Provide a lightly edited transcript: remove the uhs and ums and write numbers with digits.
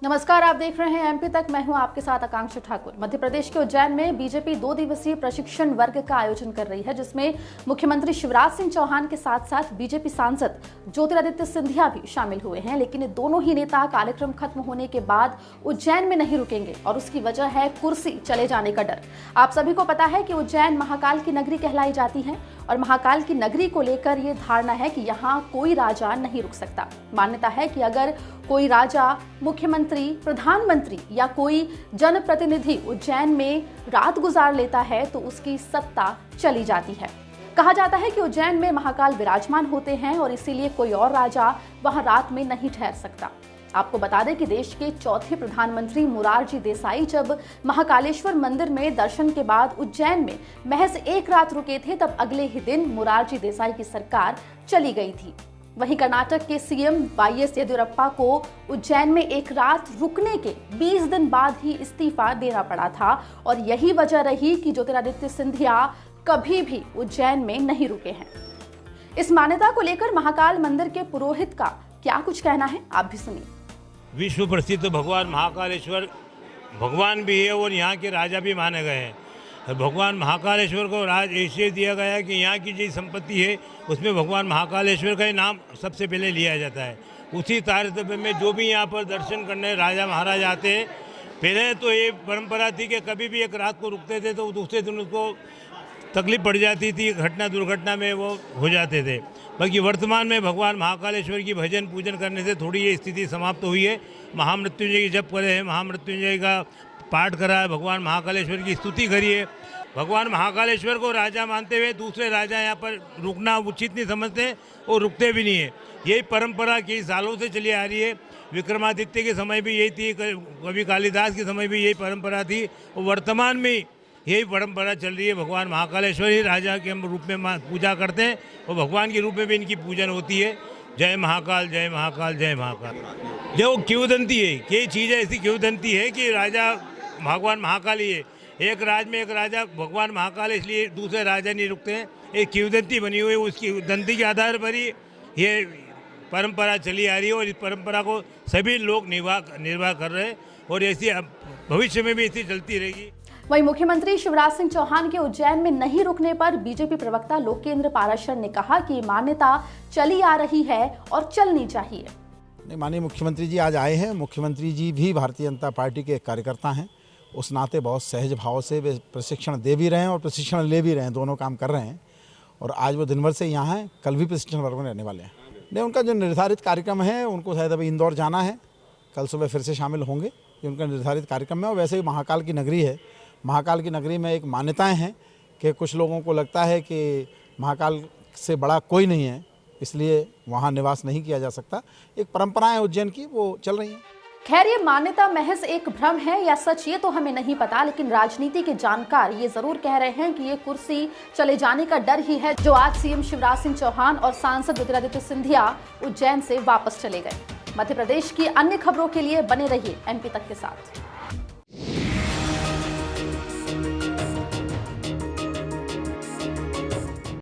नमस्कार, आप देख रहे हैं एमपी तक। मैं हूं आपके साथ आकांक्षा ठाकुर। मध्य प्रदेश के उज्जैन में बीजेपी 2 दिवसीय प्रशिक्षण वर्ग का आयोजन कर रही है, जिसमें मुख्यमंत्री शिवराज सिंह चौहान के साथ साथ बीजेपी सांसद ज्योतिरादित्य सिंधिया भी शामिल हुए हैं। लेकिन दोनों ही नेता कार्यक्रम खत्म होने के बाद उज्जैन में नहीं रुकेंगे और उसकी वजह है कुर्सी चले जाने का डर। आप सभी को पता है कि उज्जैन महाकाल की नगरी कहलाई जाती है और महाकाल की नगरी को लेकर ये धारणा है कि यहाँ कोई राजा नहीं रुक सकता। मान्यता है कि अगर कोई राजा, मुख्यमंत्री, प्रधानमंत्री या कोई जनप्रतिनिधि उज्जैन में रात गुजार लेता है तो उसकी सत्ता चली जाती है। कहा जाता है कि उज्जैन में महाकाल विराजमान होते हैं और इसीलिए कोई और राजा वहां रात में नहीं ठहर सकता। आपको बता दें कि देश के चौथे प्रधानमंत्री मोरारजी देसाई जब महाकालेश्वर मंदिर में दर्शन के बाद उज्जैन में महज एक रात रुके थे, तब अगले ही दिन मोरारजी देसाई की सरकार चली गई थी। वहीं कर्नाटक के सीएम वाईएस येदियुरप्पा को उज्जैन में एक रात रुकने के 20 दिन बाद ही इस्तीफा देना पड़ा था और यही वजह रही कि ज्योतिरादित्य सिंधिया कभी भी उज्जैन में नहीं रुके हैं। इस मान्यता को लेकर महाकाल मंदिर के पुरोहित का क्या कुछ कहना है, आप भी सुनिए। विश्व प्रसिद्ध भगवान महाकालेश्वर भगवान भी है और यहाँ के राजा भी माने गए हैं। भगवान महाकालेश्वर को राज इसलिए दिया गया है कि यहाँ की जो संपत्ति है उसमें भगवान महाकालेश्वर का ही नाम सबसे पहले लिया जाता है। उसी तारतम्य में जो भी यहाँ पर दर्शन करने राजा महाराज आते हैं, पहले तो ये परंपरा थी कि कभी भी एक रात को रुकते थे तो दूसरे दिन उसको तकलीफ पड़ जाती थी, घटना दुर्घटना में वो हो जाते थे। बाकी वर्तमान में भगवान महाकालेश्वर की भजन पूजन करने से थोड़ी ये स्थिति समाप्त हुई है। महामृत्युंजय की जप करे हैं, महामृत्युंजय का पाठ करा है, भगवान महाकालेश्वर की स्तुति करिए। भगवान महाकालेश्वर को राजा मानते हुए दूसरे राजा यहाँ पर रुकना उचित नहीं समझते और रुकते भी नहीं है। यही परंपरा कई सालों से चली आ रही है। विक्रमादित्य के समय भी यही थी, कवि कालिदास के समय भी यही परंपरा थी और वर्तमान में यही परंपरा चल रही है। भगवान महाकालेश्वर ही राजा के हम रूप में पूजा करते हैं और भगवान के रूप में भी इनकी पूजन होती है। जय महाकाल, जय महाकाल, जय महाकाल। जो किंवदंती है, कई चीज़ें ऐसी किंवदंती है कि राजा भगवान महाकाल ही है। एक राज में एक राजा भगवान महाकाल, इसलिए दूसरे राजा नहीं रुकते हैं। एक किंवदंती बनी हुई है, उसकी दंती के आधार पर ही ये परंपरा चली आ रही है और इस परंपरा को सभी लोग निर्वाह कर रहे हैं और ऐसी भविष्य में भी ऐसी चलती रहेगी। वहीं मुख्यमंत्री शिवराज सिंह चौहान के उज्जैन में नहीं रुकने पर बीजेपी प्रवक्ता लोकेंद्र पाराशर ने कहा कि मान्यता चली आ रही है और चलनी चाहिए। माननीय मुख्यमंत्री जी आज आए हैं। मुख्यमंत्री जी भी भारतीय जनता पार्टी के कार्यकर्ता हैं। उस नाते बहुत सहज भाव से वे प्रशिक्षण दे भी रहे हैं और प्रशिक्षण ले भी रहे हैं, दोनों काम कर रहे हैं। और आज वो दिन भर से यहाँ हैं, कल भी प्रशिक्षण वर्ग में रहने वाले हैं। नहीं, उनका जो निर्धारित कार्यक्रम है, उनको शायद अभी इंदौर जाना है, कल सुबह फिर से शामिल होंगे। ये उनका निर्धारित कार्यक्रम है। और वैसे ही महाकाल की नगरी है, महाकाल की नगरी में एक मान्यताएं हैं कि कुछ लोगों को लगता है कि महाकाल से बड़ा कोई नहीं है, इसलिए वहाँ निवास नहीं किया जा सकता। एक परंपराएं उज्जैन की वो चल रही हैं। खैर, ये मान्यता महज एक भ्रम है या सच, ये तो हमें नहीं पता, लेकिन राजनीति के जानकार ये जरूर कह रहे हैं कि ये कुर्सी चले जाने का डर ही है जो आज सीएम शिवराज सिंह चौहान और सांसद ज्योतिरादित्य सिंधिया उज्जैन से वापस चले गए। मध्य प्रदेश की अन्य खबरों के लिए बने रहिए एमपी तक के साथ।